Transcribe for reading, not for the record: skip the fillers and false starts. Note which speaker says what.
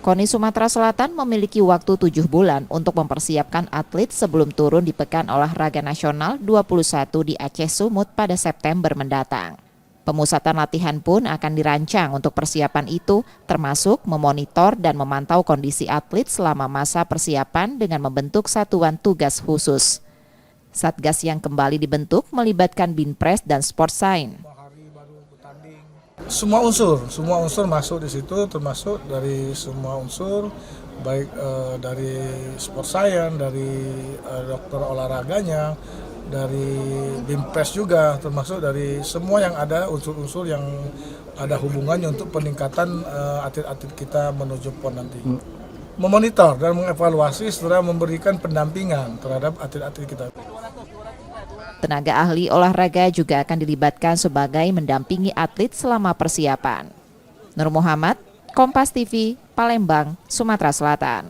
Speaker 1: KONI Sumatera Selatan memiliki waktu 7 bulan untuk mempersiapkan atlet sebelum turun di Pekan Olahraga Nasional 21 di Aceh Sumut pada September mendatang. Pemusatan latihan pun akan dirancang untuk persiapan itu, termasuk memonitor dan memantau kondisi atlet selama masa persiapan dengan membentuk satuan tugas khusus. Satgas yang kembali dibentuk melibatkan Binpres dan Sport Science.
Speaker 2: Semua unsur masuk di situ, termasuk dari semua unsur, baik dari sport science, dari dokter olahraganya, dari Binpres juga, termasuk dari semua yang ada unsur-unsur yang ada hubungannya untuk peningkatan atlet-atlet kita menuju PON nanti. Memonitor dan mengevaluasi setelah memberikan pendampingan terhadap atlet-atlet kita.
Speaker 1: Tenaga ahli olahraga juga akan dilibatkan sebagai mendampingi atlet selama persiapan. Nur Muhammad, Kompas TV, Palembang, Sumatera Selatan.